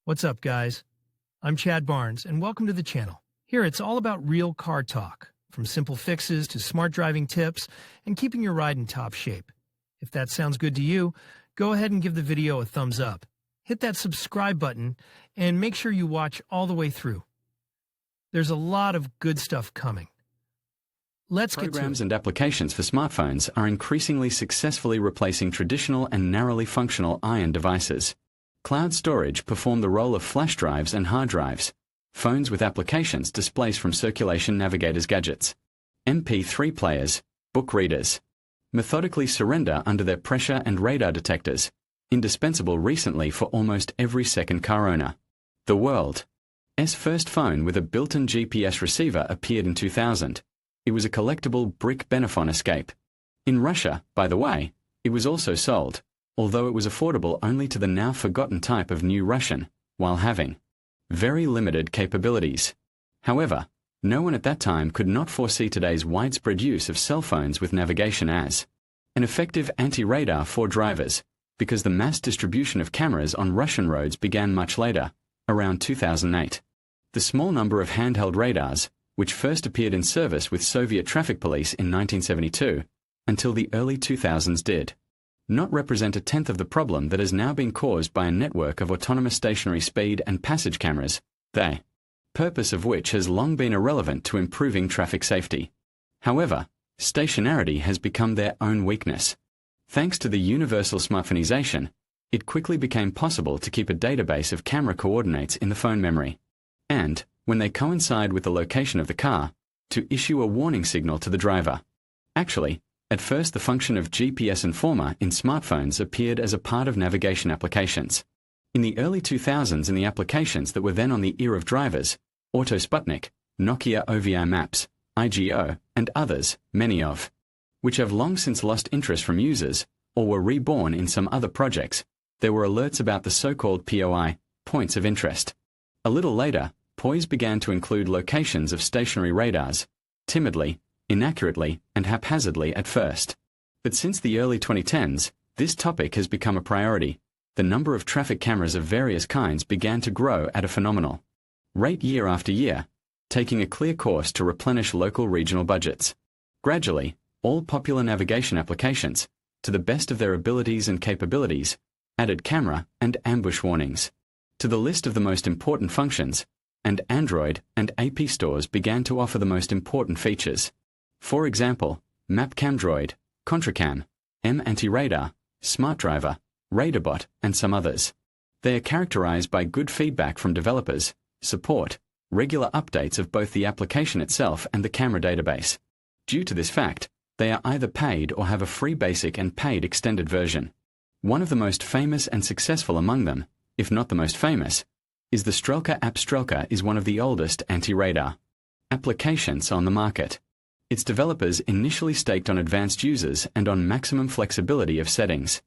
What's up, guys? I'm Chad Barnes, and welcome to the channel. Here, it's all about real car talk, from simple fixes to smart driving tips and keeping your ride in top shape. If that sounds good to you, go ahead and give the video a thumbs up. Hit that subscribe button and make sure you watch all the way through. There's a lot of good stuff coming. Let's get to it. Programs and applications for smartphones are increasingly successfully replacing traditional and narrowly functional iron devices. Cloud storage perform the role of flash drives and hard drives. Phones with applications displace from circulation navigators gadgets. MP3 players, book readers. Methodically surrender under their pressure and radar detectors, indispensable recently for almost every second car owner. The world's first phone with a built-in GPS receiver appeared in 2000. It was a collectible brick Benafon Escape. In Russia, by the way, it was also sold, although it was affordable only to the now forgotten type of New Russian, while having very limited capabilities. However, no one at that time could not foresee today's widespread use of cell phones with navigation as an effective anti-radar for drivers, because the mass distribution of cameras on Russian roads began much later, around 2008. The small number of handheld radars, which first appeared in service with Soviet traffic police in 1972, until the early 2000s did not represent a tenth of the problem that has now been caused by a network of autonomous stationary speed and passage cameras, the purpose of which has long been irrelevant to improving traffic safety. However, stationarity has become their own weakness. Thanks to the universal smartphoneization, it quickly became possible to keep a database of camera coordinates in the phone memory, and, when they coincide with the location of the car, to issue a warning signal to the driver. Actually, at first the function of GPS Informer in smartphones appeared as a part of navigation applications. In the early 2000s, in the applications that were then on the ear of drivers, Auto Sputnik, Nokia OVI Maps, IGO, and others, many of which have long since lost interest from users, or were reborn in some other projects, there were alerts about the so-called POI, points of interest. A little later, POIs began to include locations of stationary radars, timidly, inaccurately, and haphazardly at first. But since the early 2010s, this topic has become a priority. The number of traffic cameras of various kinds began to grow at a phenomenal rate year after year, taking a clear course to replenish local regional budgets. Gradually, all popular navigation applications, to the best of their abilities and capabilities, added camera and ambush warnings to the list of the most important functions, and Android and AP stores began to offer the most important features. For example, MapCam Droid, ContraCam, M Anti-Radar, Smart Driver, RadarBot, and some others. They are characterized by good feedback from developers, support, regular updates of both the application itself and the camera database. Due to this fact, they are either paid or have a free basic and paid extended version. One of the most famous and successful among them, if not the most famous, is the Strelka app. Strelka is one of the oldest anti-radar applications on the market. Its developers initially staked on advanced users and on maximum flexibility of settings.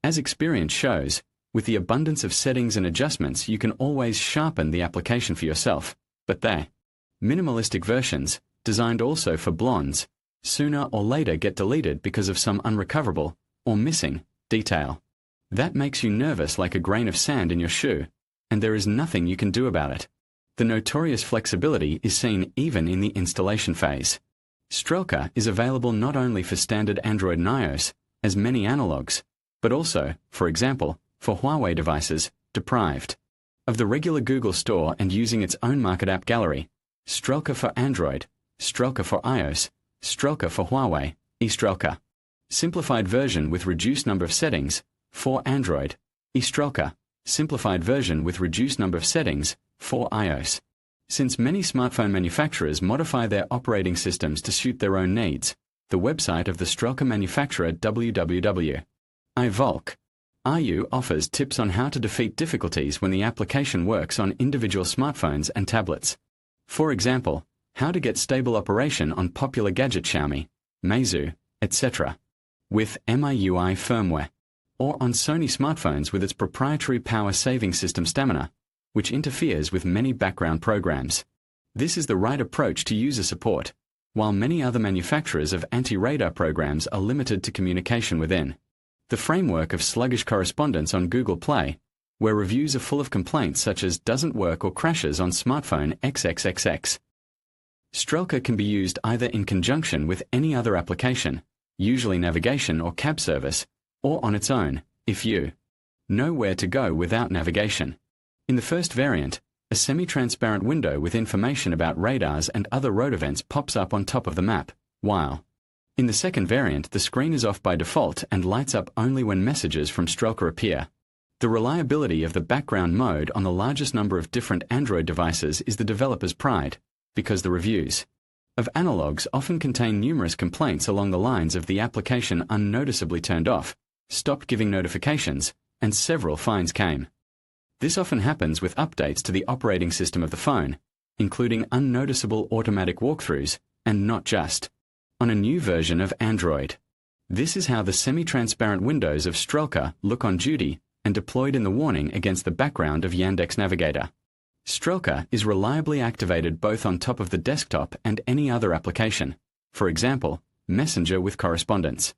As experience shows, with the abundance of settings and adjustments, you can always sharpen the application for yourself, but they minimalistic versions, designed also for blondes, sooner or later get deleted because of some unrecoverable, or missing, detail. That makes you nervous like a grain of sand in your shoe, and there is nothing you can do about it. The notorious flexibility is seen even in the installation phase. Strelka is available not only for standard Android and iOS, as many analogs, but also, for example, for Huawei devices, deprived of the regular Google Store and using its own market app gallery. Strelka for Android, Strelka for iOS, Strelka for Huawei, eStrelka. Simplified version with reduced number of settings, for Android, eStrelka. Simplified version with reduced number of settings, for iOS. Since many smartphone manufacturers modify their operating systems to suit their own needs, the website of the Strelka manufacturer www.ivolk.ru offers tips on how to defeat difficulties when the application works on individual smartphones and tablets. For example, how to get stable operation on popular gadget Xiaomi, Meizu, etc. with MIUI firmware, or on Sony smartphones with its proprietary power-saving system Stamina, which interferes with many background programs. This is the right approach to user support, while many other manufacturers of anti-radar programs are limited to communication within the framework of sluggish correspondence on Google Play, where reviews are full of complaints such as doesn't work or crashes on smartphone XXXX. Strelka can be used either in conjunction with any other application, usually navigation or cab service, or on its own, if you know where to go without navigation. In the first variant, a semi-transparent window with information about radars and other road events pops up on top of the map, while in the second variant the screen is off by default and lights up only when messages from Strelka appear. The reliability of the background mode on the largest number of different Android devices is the developer's pride, because the reviews of analogs often contain numerous complaints along the lines of the application unnoticeably turned off, stopped giving notifications, and several fines came. This often happens with updates to the operating system of the phone, including unnoticeable automatic walkthroughs, and not just on a new version of Android. This is how the semi-transparent windows of Strelka look on duty and deployed in the warning against the background of Yandex Navigator. Strelka is reliably activated both on top of the desktop and any other application, for example, Messenger with correspondence.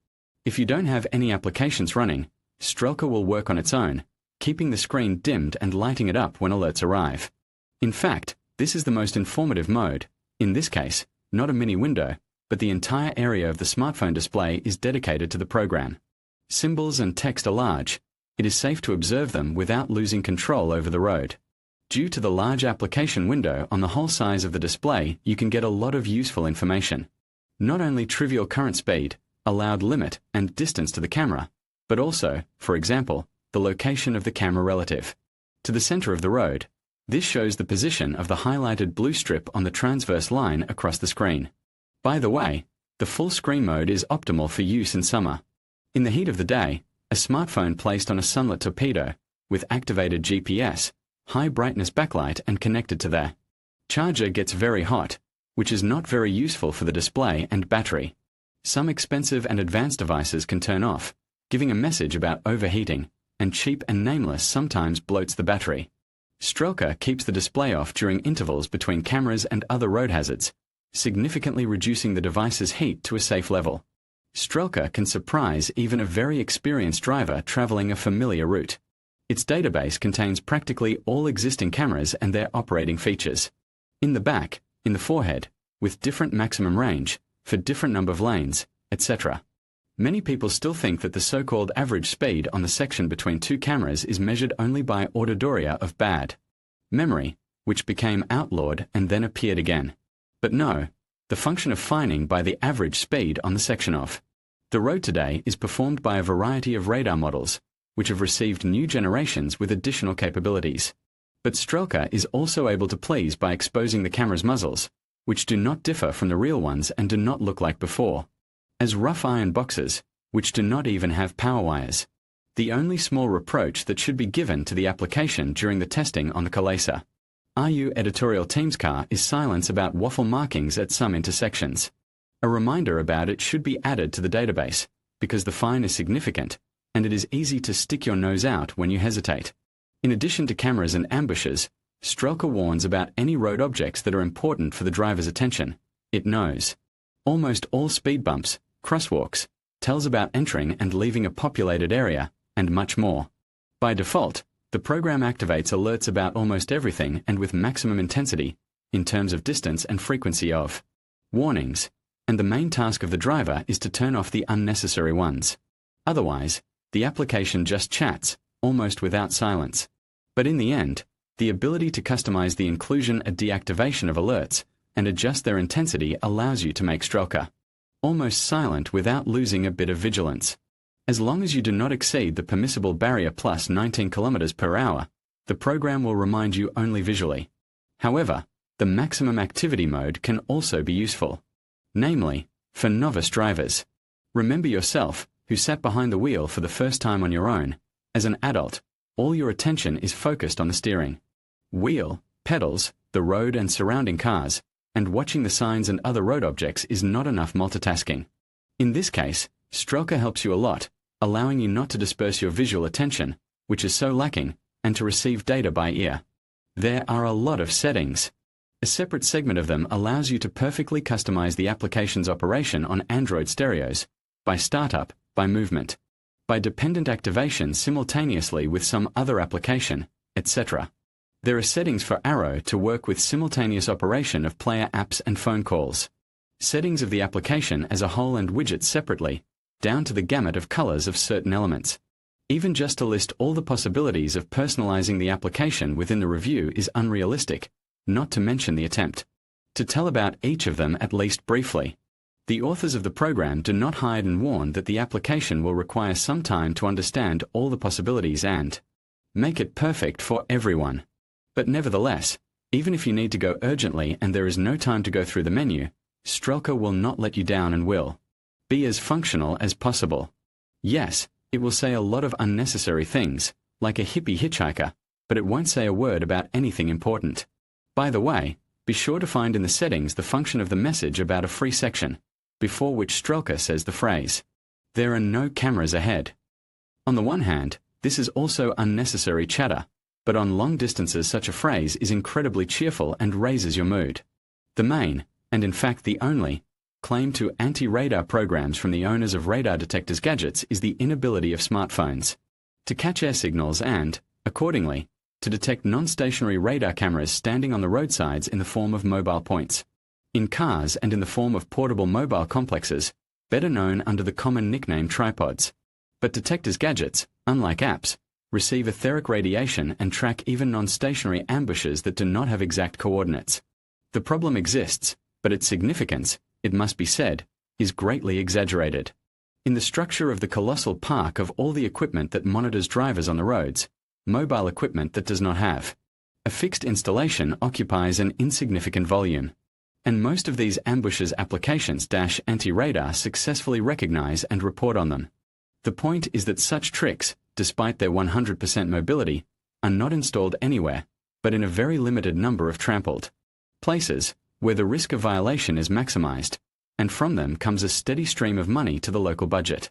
If you don't have any applications running, Strelka will work on its own, keeping the screen dimmed and lighting it up when alerts arrive. In fact, this is the most informative mode. In this case, not a mini window, but the entire area of the smartphone display is dedicated to the program. Symbols and text are large. It is safe to observe them without losing control over the road. Due to the large application window on the whole size of the display, you can get a lot of useful information. Not only trivial current speed, allowed limit, and distance to the camera, but also, for example, the location of the camera relative to the center of the road. This shows the position of the highlighted blue strip on the transverse line across the screen. By the way, the full screen mode is optimal for use in summer. In the heat of the day, a smartphone placed on a sunlit torpedo, with activated GPS, high brightness backlight and connected to their charger gets very hot, which is not very useful for the display and battery. Some expensive and advanced devices can turn off, giving a message about overheating, and cheap and nameless sometimes bloats the battery. Strelka keeps the display off during intervals between cameras and other road hazards, significantly reducing the device's heat to a safe level. Strelka can surprise even a very experienced driver traveling a familiar route. Its database contains practically all existing cameras and their operating features. In the back, in the forehead, with different maximum range, for different number of lanes, etc. Many people still think that the so-called average speed on the section between two cameras is measured only by ordodoria of bad memory, which became outlawed and then appeared again. But no, the function of fining by the average speed on the section of the road today is performed by a variety of radar models, which have received new generations with additional capabilities. But Strelka is also able to please by exposing the camera's muzzles, which do not differ from the real ones and do not look like before, as rough iron boxes, which do not even have power wires. The only small reproach that should be given to the application during the testing on the Kalesa RU editorial team's car is silence about waffle markings at some intersections. A reminder about it should be added to the database, because the fine is significant, and it is easy to stick your nose out when you hesitate. In addition to cameras and ambushes, Strelka warns about any road objects that are important for the driver's attention. It knows almost all speed bumps, crosswalks, tells about entering and leaving a populated area, and much more. By default, the program activates alerts about almost everything and with maximum intensity, in terms of distance and frequency of warnings, and the main task of the driver is to turn off the unnecessary ones. Otherwise, the application just chats, almost without silence. But in the end, the ability to customize the inclusion and deactivation of alerts and adjust their intensity allows you to make Strelka almost silent without losing a bit of vigilance. As long as you do not exceed the permissible barrier plus 19 km per hour, the program will remind you only visually. However, the maximum activity mode can also be useful. Namely, for novice drivers. Remember yourself, who sat behind the wheel for the first time on your own. As an adult, all your attention is focused on the steering wheel, pedals, the road and surrounding cars, and watching the signs and other road objects is not enough multitasking. In this case, Strelka helps you a lot, allowing you not to disperse your visual attention, which is so lacking, and to receive data by ear. There are a lot of settings. A separate segment of them allows you to perfectly customize the application's operation on Android stereos, by startup, by movement. by dependent activation simultaneously with some other application, etc. There are settings for Arrow to work with simultaneous operation of player apps and phone calls. Settings of the application as a whole and widgets separately, down to the gamut of colors of certain elements. Even just to list all the possibilities of personalizing the application within the review is unrealistic, not to mention the attempt to tell about each of them at least briefly. The authors of the program do not hide and warn that the application will require some time to understand all the possibilities and make it perfect for everyone. But nevertheless, even if you need to go urgently and there is no time to go through the menu, Strelka will not let you down and will be as functional as possible. Yes, it will say a lot of unnecessary things, like a hippie hitchhiker, but it won't say a word about anything important. By the way, be sure to find in the settings the function of the message about a free section, before which Strelka says the phrase, "There are no cameras ahead." On the one hand, this is also unnecessary chatter, but on long distances such a phrase is incredibly cheerful and raises your mood. The main, and in fact the only, claim to anti-radar programs from the owners of radar detectors gadgets is the inability of smartphones to catch air signals and, accordingly, to detect non-stationary radar cameras standing on the roadsides in the form of mobile points. In cars and in the form of portable mobile complexes, better known under the common nickname tripods. But detectors gadgets, unlike apps, receive etheric radiation and track even non-stationary ambushes that do not have exact coordinates. The problem exists, but its significance, it must be said, is greatly exaggerated. In the structure of the colossal park of all the equipment that monitors drivers on the roads, mobile equipment that does not have a fixed installation occupies an insignificant volume. And most of these ambushes applications anti-radar successfully recognize and report on them. The point is that such tricks, despite their 100% mobility, are not installed anywhere, but in a very limited number of trampled places, where the risk of violation is maximized, and from them comes a steady stream of money to the local budget.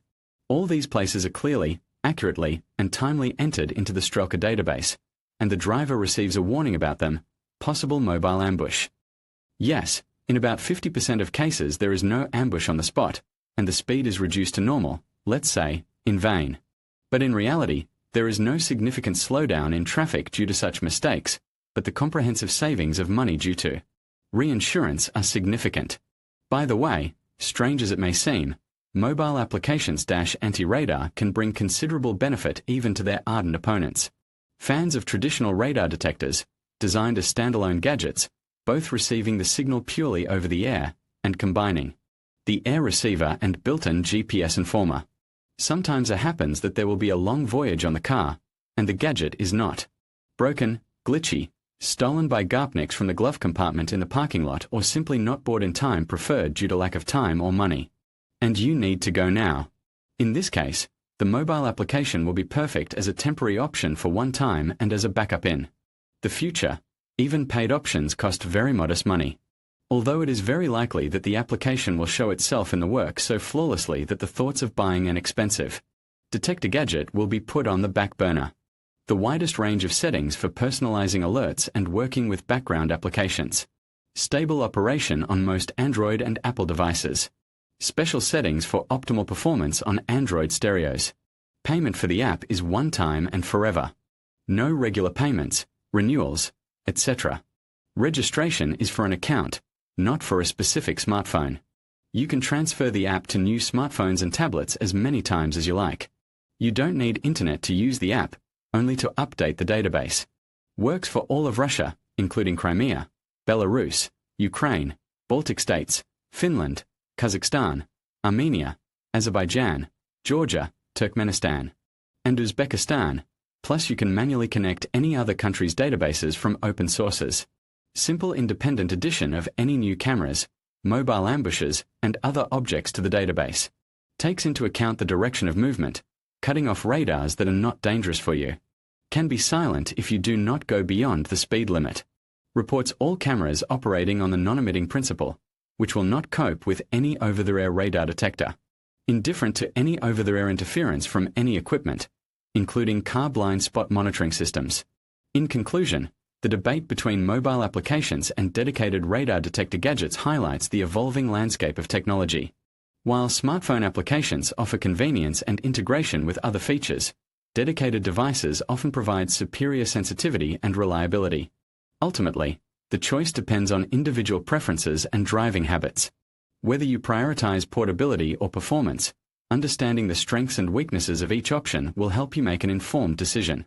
All these places are clearly, accurately, and timely entered into the Strelka database, and the driver receives a warning about them, possible mobile ambush. Yes, in about 50% of cases there is no ambush on the spot, and the speed is reduced to normal, let's say, in vain. But in reality, there is no significant slowdown in traffic due to such mistakes, but the comprehensive savings of money due to reinsurance are significant. By the way, strange as it may seem, mobile applications anti-radar can bring considerable benefit even to their ardent opponents. Fans of traditional radar detectors, designed as standalone gadgets, both receiving the signal purely over the air, and combining the air receiver and built-in GPS informer. Sometimes it happens that there will be a long voyage on the car, and the gadget is not broken, glitchy, stolen by Garpniks from the glove compartment in the parking lot, or simply not bought in time preferred due to lack of time or money. And you need to go now. In this case, the mobile application will be perfect as a temporary option for one time and as a backup in the future. Even paid options cost very modest money. Although it is very likely that the application will show itself in the work so flawlessly that the thoughts of buying an expensive detector gadget will be put on the back burner. The widest range of settings for personalizing alerts and working with background applications. Stable operation on most Android and Apple devices. Special settings for optimal performance on Android stereos. Payment for the app is one time and forever. No regular payments, renewals, etc. Registration is for an account, not for a specific smartphone. You can transfer the app to new smartphones and tablets as many times as you like. You don't need internet to use the app, only to update the database. Works for all of Russia, including Crimea, Belarus, Ukraine, Baltic states, Finland, Kazakhstan, Armenia, Azerbaijan, Georgia, Turkmenistan, and Uzbekistan. Plus you can manually connect any other country's databases from open sources. Simple independent addition of any new cameras, mobile ambushes, and other objects to the database. Takes into account the direction of movement, cutting off radars that are not dangerous for you. Can be silent if you do not go beyond the speed limit. Reports all cameras operating on the non-emitting principle, which will not cope with any over-the-air radar detector. Indifferent to any over-the-air interference from any equipment, including car blind spot monitoring systems. In conclusion, the debate between mobile applications and dedicated radar detector gadgets highlights the evolving landscape of technology. While smartphone applications offer convenience and integration with other features, dedicated devices often provide superior sensitivity and reliability. Ultimately, the choice depends on individual preferences and driving habits. Whether you prioritize portability or performance, understanding the strengths and weaknesses of each option will help you make an informed decision.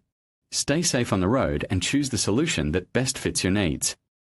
Stay safe on the road and choose the solution that best fits your needs.